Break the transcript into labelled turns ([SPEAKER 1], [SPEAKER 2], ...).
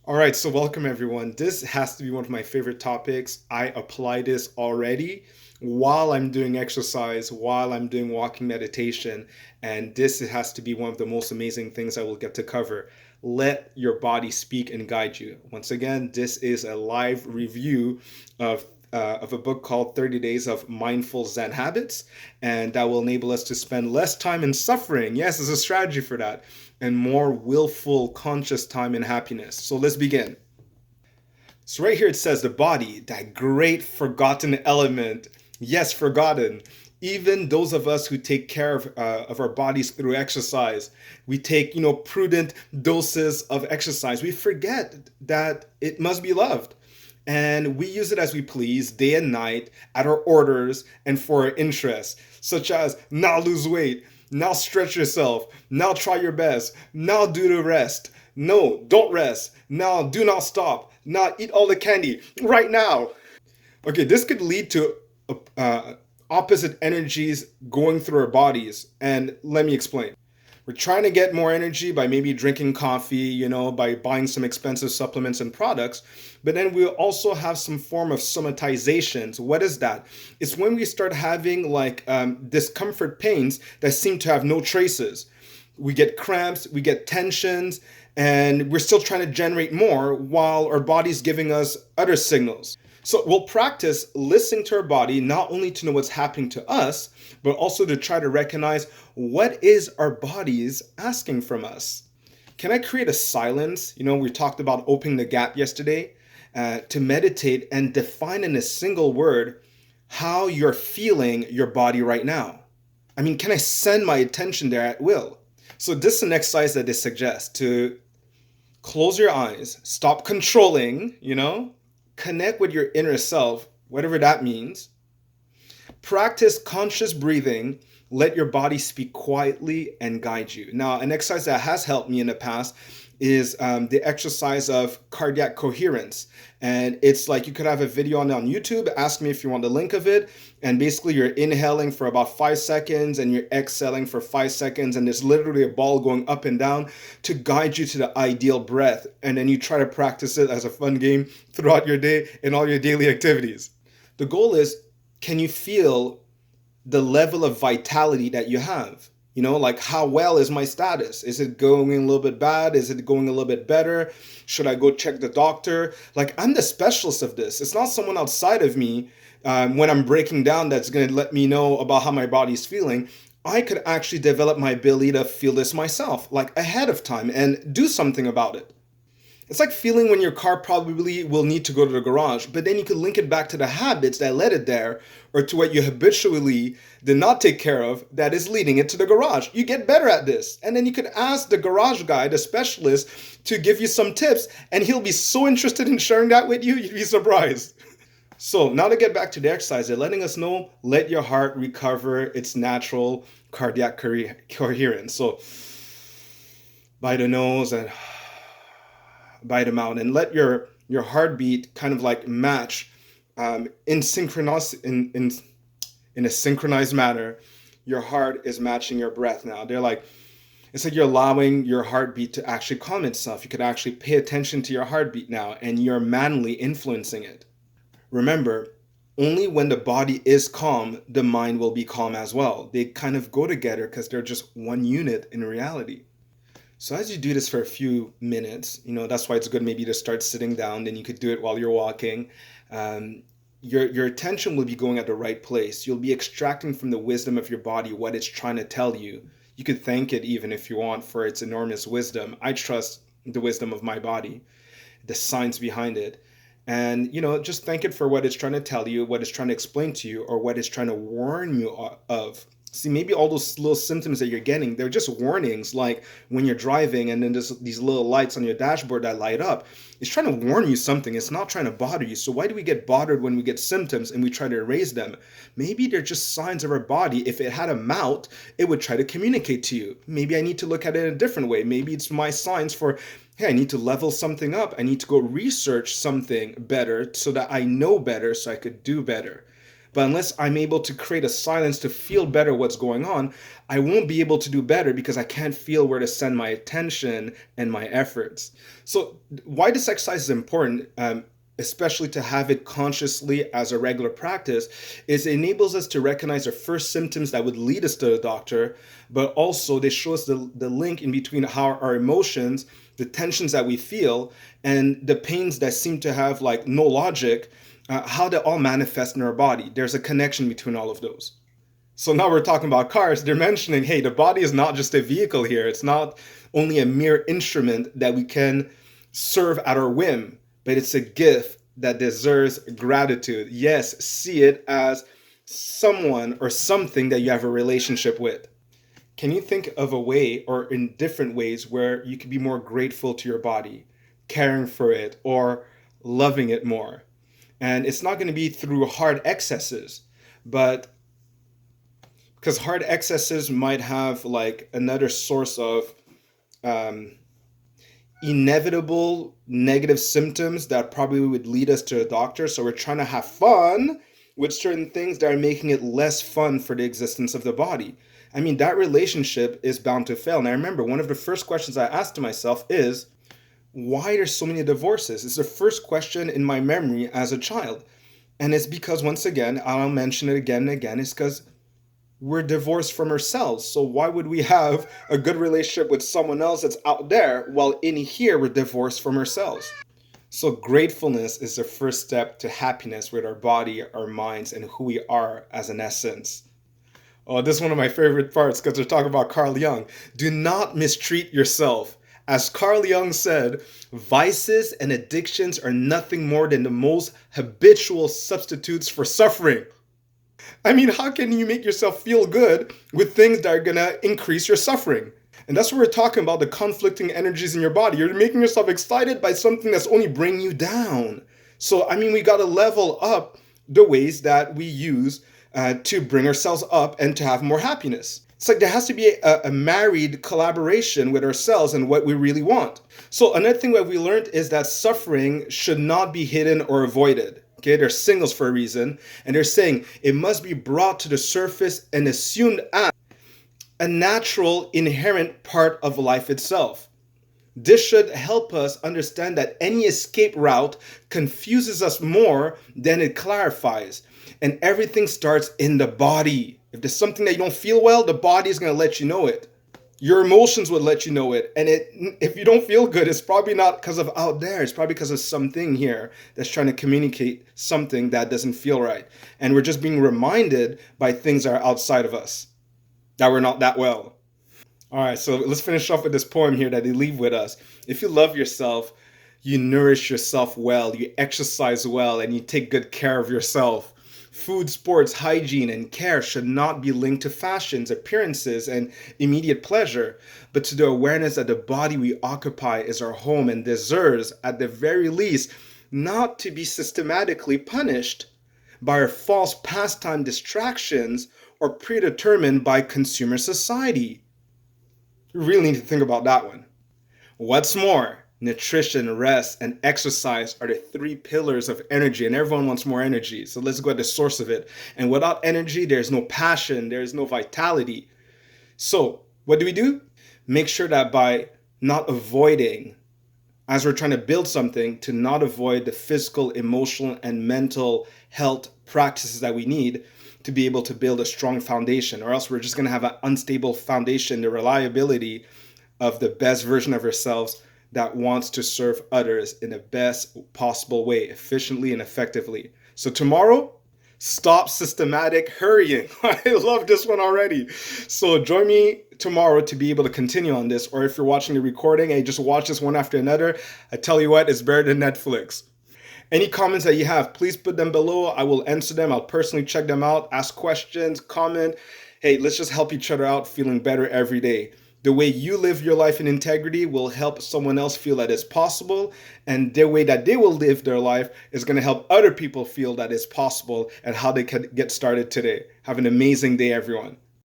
[SPEAKER 1] All right, so welcome everyone. This has to be one of my favorite topics. I apply this already while I'm doing exercise, while I'm doing walking meditation, and this has to be one of the most amazing things I will get to cover. Let your body speak and guide you. Once again, this is a live review of of a book called 30 Days of Mindful Zen Habits, and that will enable us to spend less time in suffering. Yes, there's a strategy for that, and more willful, conscious time in happiness. So let's begin. So, right here it says the body, that great forgotten element. Yes, forgotten. Even those of us who take care of our bodies through exercise, we take, prudent doses of exercise. We forget that it must be loved. And we use it as we please, day and night, at our orders and for our interests, such as now lose weight, now stretch yourself, now try your best, now do the rest. No, don't rest. Now do not stop. Now eat all the candy right now. Okay, this could lead to uh, opposite energies going through our bodies. And let me explain. We're trying to get more energy by maybe drinking coffee, by buying some expensive supplements and products. But then we also have some form of somatization. So what is that? It's when we start having like discomfort pains that seem to have no traces. We get cramps, we get tensions, and we're still trying to generate more while our body's giving us other signals. So we'll practice listening to our body, not only to know what's happening to us, but also to try to recognize what is our bodies asking from us. Can I create a silence? We talked about opening the gap yesterday, to meditate and define in a single word how you're feeling your body right now. I mean, can I send my attention there at will? So this is an exercise that they suggest to close your eyes, stop controlling, connect with your inner self, whatever that means. Practice conscious breathing. Let your body speak quietly and guide you. Now, an exercise that has helped me in the past is the exercise of cardiac coherence. And it's like you could have a video on YouTube. Ask me if you want the link of it. And basically, you're inhaling for about 5 seconds and you're exhaling for 5 seconds. And there's literally a ball going up and down to guide you to the ideal breath. And then you try to practice it as a fun game throughout your day and all your daily activities. The goal is, can you feel the level of vitality that you have? Like how well is my status? Is it going a little bit bad? Is it going a little bit better? Should I go check the doctor? Like, I'm the specialist of this. It's not someone outside of me when I'm breaking down that's going to let me know about how my body's feeling. I could actually develop my ability to feel this myself, like ahead of time, and do something about it. It's like feeling when your car probably will need to go to the garage, but then you can link it back to the habits that led it there, or to what you habitually did not take care of that is leading it to the garage. You get better at this. And then you could ask the garage guy, the specialist, to give you some tips, and he'll be so interested in sharing that with you, you'd be surprised. So now to get back to the exercise, they're letting us know, let your heart recover its natural cardiac coherence. So by the nose and by them out, and let your heartbeat kind of like match in synchronous in a synchronized manner. Your heart is matching your breath now. They're like, it's like you're allowing your heartbeat to actually calm itself. You could actually pay attention to your heartbeat now, and you're manually influencing it. Remember, only when the body is calm, the mind will be calm as well. They kind of go together because they're just one unit in reality. So as you do this for a few minutes, that's why it's good maybe to start sitting down. Then you could do it while you're walking. Um, your attention will be going at the right place. You'll be extracting from the wisdom of your body what it's trying to tell you. You could thank it even if you want for its enormous wisdom. I trust the wisdom of my body, the science behind it. And, just thank it for what it's trying to tell you, what it's trying to explain to you, or what it's trying to warn you of. See, maybe all those little symptoms that you're getting, they're just warnings, like when you're driving and then there's these little lights on your dashboard that light up. It's trying to warn you something. It's not trying to bother you. So why do we get bothered when we get symptoms and we try to erase them? Maybe they're just signs of our body. If it had a mouth, it would try to communicate to you. Maybe I need to look at it in a different way. Maybe it's my signs for, hey, I need to level something up. I need to go research something better so that I know better so I could do better. But unless I'm able to create a silence to feel better what's going on, I won't be able to do better because I can't feel where to send my attention and my efforts. So, why this exercise is important, especially to have it consciously as a regular practice, is it enables us to recognize our first symptoms that would lead us to the doctor, but also they show us the link in between how our emotions, the tensions that we feel, and the pains that seem to have like no logic, how they all manifest in our body. There's a connection between all of those. So now we're talking about cars. They're mentioning, hey, the body is not just a vehicle here. It's not only a mere instrument that we can serve at our whim, but it's a gift that deserves gratitude. Yes, see it as someone or something that you have a relationship with. Can you think of a way or in different ways where you could be more grateful to your body, caring for it, or loving it more? And it's not going to be through hard excesses, but because hard excesses might have like another source of um, inevitable negative symptoms that probably would lead us to a doctor. So we're trying to have fun with certain things that are making it less fun for the existence of the body. I mean, that relationship is bound to fail. And I remember one of the first questions I asked to myself is, why there's so many divorces? It's the first question in my memory as a child. And it's because, once again, I'll mention it again and again, it's because we're divorced from ourselves. So why would we have a good relationship with someone else that's out there while in here we're divorced from ourselves? So gratefulness is the first step to happiness with our body, our minds, and who we are as an essence. Oh, this is one of my favorite parts because they're talking about Carl Jung. Do not mistreat yourself. As Carl Jung said, vices and addictions are nothing more than the most habitual substitutes for suffering. I mean, how can you make yourself feel good with things that are gonna increase your suffering? And that's what we're talking about, the conflicting energies in your body. You're making yourself excited by something that's only bringing you down. So, I mean, we gotta level up the ways that we use to bring ourselves up and to have more happiness. It's like there has to be a married collaboration with ourselves and what we really want. So another thing that we learned is that suffering should not be hidden or avoided. Okay, they're singles for a reason, and they're saying it must be brought to the surface and assumed as a natural, inherent part of life itself. This should help us understand that any escape route confuses us more than it clarifies. And everything starts in the body. If there's something that you don't feel well, the body is going to let you know it. Your emotions would let you know it. And if you don't feel good, it's probably not because of out there. It's probably because of something here that's trying to communicate something that doesn't feel right. And we're just being reminded by things that are outside of us, that we're not that well. All right, so let's finish off with this poem here that they leave with us. If you love yourself, you nourish yourself well, you exercise well, and you take good care of yourself. Food, sports, hygiene, and care should not be linked to fashions, appearances, and immediate pleasure, but to the awareness that the body we occupy is our home and deserves, at the very least, not to be systematically punished by our false pastime distractions or predetermined by consumer society. You really need to think about that one. What's more, nutrition, rest, and exercise are the three pillars of energy, and everyone wants more energy. So let's go at the source of it. And without energy, there's no passion, there's no vitality. So, what do? Make sure that by not avoiding, as we're trying to build something, to not avoid the physical, emotional, and mental health practices that we need to be able to build a strong foundation, or else we're just going to have an unstable foundation, the reliability of the best version of ourselves that wants to serve others in the best possible way, efficiently and effectively. So tomorrow, stop systematic hurrying. I love this one already. So join me tomorrow to be able to continue on this, or if you're watching the recording and you just watch this one after another, I tell you what, it's better than Netflix. Any comments that you have, please put them below. I will answer them. I'll personally check them out, ask questions, comment. Hey, let's just help each other out, feeling better every day. The way you live your life in integrity will help someone else feel that it's possible, and the way that they will live their life is going to help other people feel that it's possible and how they can get started today. Have an amazing day, everyone.